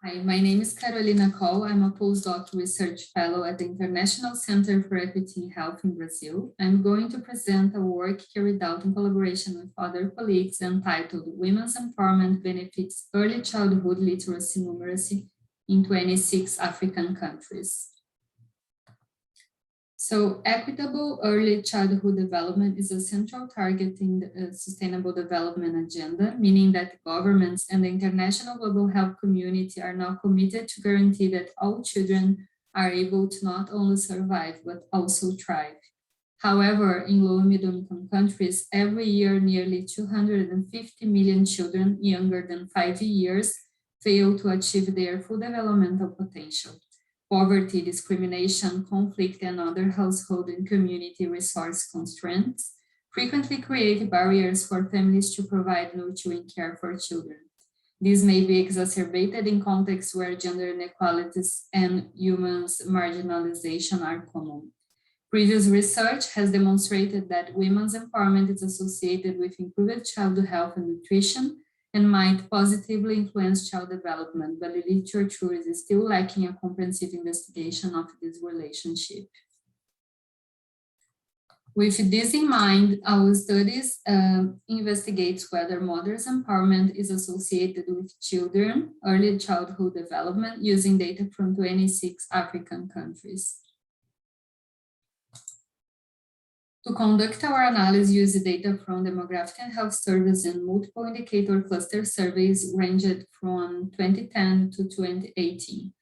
Hi, my name is Carolina Coll. I'm a postdoc research fellow at the International Center for Equity in Health in Brazil. I'm going to present a work carried out in collaboration with other colleagues entitled Women's Empowerment Benefits Early Childhood Literacy Numeracy in 26 African Countries. So equitable early childhood development is a central target in the Sustainable Development Agenda, meaning that governments and the international global health community are now committed to guarantee that all children are able to not only survive, but also thrive. However, in low and middle income countries, every year, nearly 250 million children younger than 5 years fail to achieve their full developmental potential. Poverty, discrimination, conflict, and other household and community resource constraints frequently create barriers for families to provide nurturing care for children. This may be exacerbated in contexts where gender inequalities and human marginalization are common. Previous research has demonstrated that women's empowerment is associated with improved childhood health and nutrition, and might positively influence child development, but the literature is still lacking a comprehensive investigation of this relationship. With this in mind, our studies investigates whether mother's empowerment is associated with children, early childhood development using data from 26 African countries. To conduct our analysis, use data from demographic and health surveys and multiple indicator cluster surveys ranged from 2010 to 2018.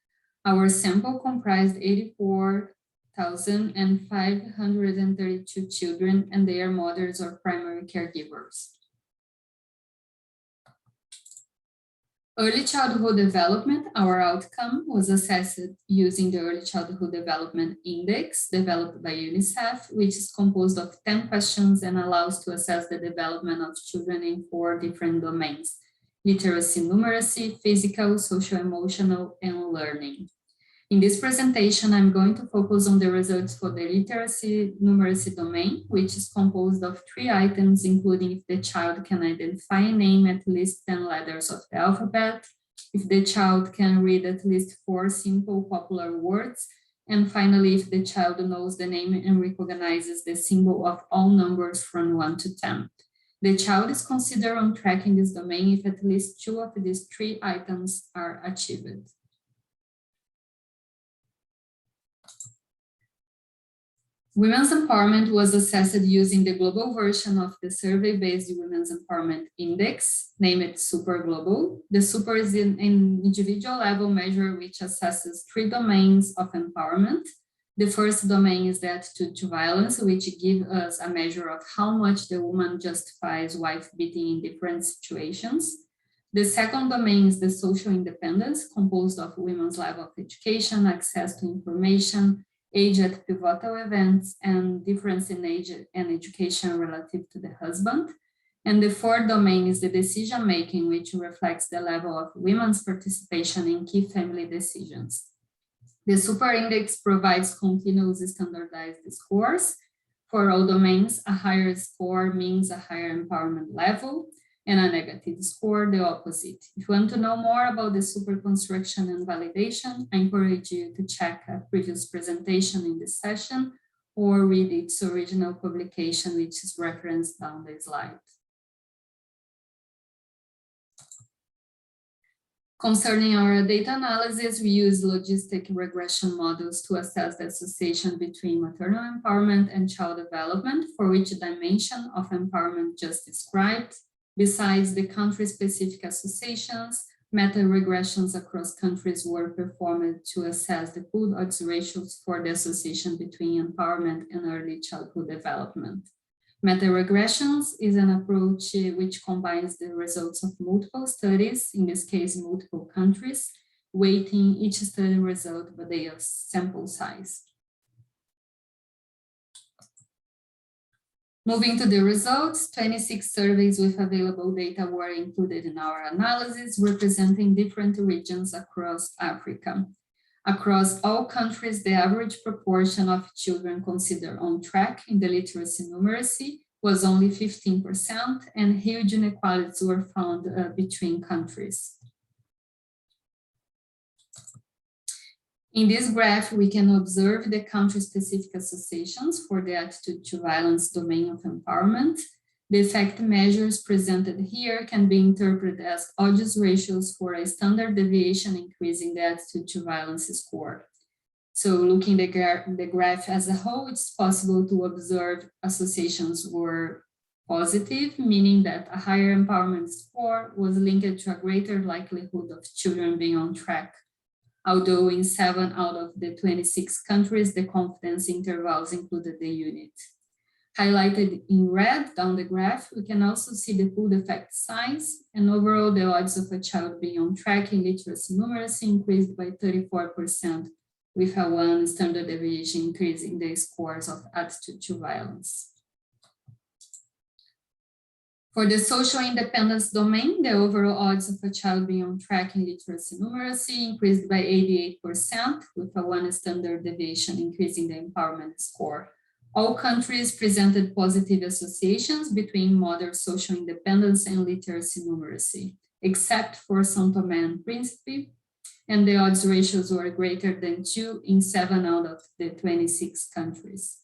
Our sample comprised 84,532 children and their mothers or primary caregivers. Early childhood development, our outcome was assessed using the Early Childhood Development Index developed by UNICEF, which is composed of 10 questions and allows to assess the development of children in 4 different domains: literacy, numeracy, physical, social, emotional, and learning. In this presentation, I'm going to focus on the results for the literacy numeracy domain, which is composed of 3 items, including if the child can identify a name at least 10 letters of the alphabet, if the child can read at least 4 simple popular words, and finally, if the child knows the name and recognizes the symbol of all numbers from 1 to 10. The child is considered on track in this domain if at least 2 of these 3 items are achieved. Women's empowerment was assessed using the global version of the survey-based Women's Empowerment Index, named Super Global. The Super is an individual level measure which assesses 3 domains of empowerment. The first domain is the attitude to violence, which gives us a measure of how much the woman justifies wife beating in different situations. The second domain is the social independence, composed of women's level of education, access to information, age at pivotal events, and difference in age and education relative to the husband. And the fourth domain is the decision-making, which reflects the level of women's participation in key family decisions. The Super Index provides continuous standardized scores. For all domains, a higher score means a higher empowerment level, and a negative score, the opposite. If you want to know more about the super construction and validation, I encourage you to check a previous presentation in this session or read its original publication, which is referenced down the slide. Concerning our data analysis, we use logistic regression models to assess the association between maternal empowerment and child development for which dimension of empowerment just described. Besides the country-specific associations, meta-regressions across countries were performed to assess the pooled odds ratios for the association between empowerment and early childhood development. Meta-regressions is an approach which combines the results of multiple studies, in this case, multiple countries, weighting each study result by their sample size. Moving to the results, 26 surveys with available data were included in our analysis, representing different regions across Africa. Across all countries, the average proportion of children considered on track in the literacy numeracy was only 15%, and huge inequalities were found between countries. In this graph, we can observe the country-specific associations for the attitude to violence domain of empowerment. The effect measures presented here can be interpreted as odds ratios for a standard deviation increasing the attitude to violence score. So looking at the graph as a whole, it's possible to observe associations were positive, meaning that a higher empowerment score was linked to a greater likelihood of children being on track. Although in 7 out of the 26 countries, the confidence intervals included the unit. Highlighted in red down the graph, we can also see the pooled effect size, and overall the odds of a child being on track in literacy numeracy increased by 34%, with a 1 standard deviation increase in the scores of attitude to violence. For the social independence domain, the overall odds of a child being on track in literacy numeracy increased by 88%, with a 1 standard deviation increasing the empowerment score. All countries presented positive associations between moderate social independence and literacy numeracy, except for São Tomé and Príncipe, and the odds ratios were greater than 2 in 7 out of the 26 countries.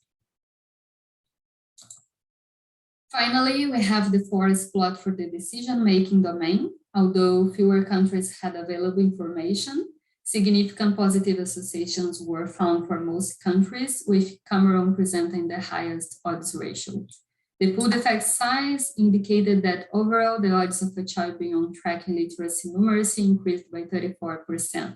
Finally, we have the forest plot for the decision-making domain. Although fewer countries had available information, significant positive associations were found for most countries, with Cameroon presenting the highest odds ratio. The pooled effect size indicated that overall the odds of a child being on track in literacy numeracy increased by 34%.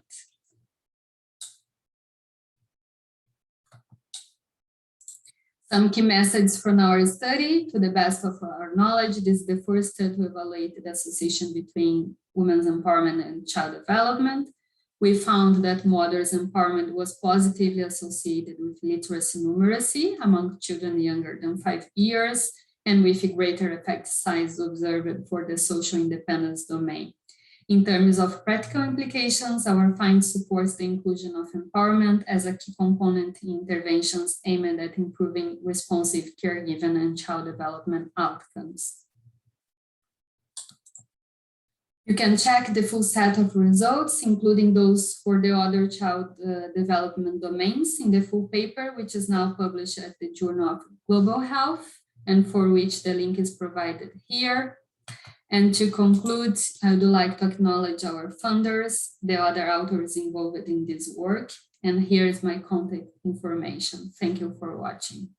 Some key messages from our study: to the best of our knowledge, this is the first study to evaluate the association between women's empowerment and child development. We found that mother's empowerment was positively associated with literacy numeracy among children younger than 5 years, and with a greater effect size observed for the social independence domain. In terms of practical implications, our find supports the inclusion of empowerment as a key component in interventions aimed at improving responsive caregiving and child development outcomes. You can check the full set of results, including those for the other child development domains, in the full paper, which is now published at the Journal of Global Health, and for which the link is provided here. And to conclude, I would like to acknowledge our funders, the other authors involved in this work, and here is my contact information. Thank you for watching.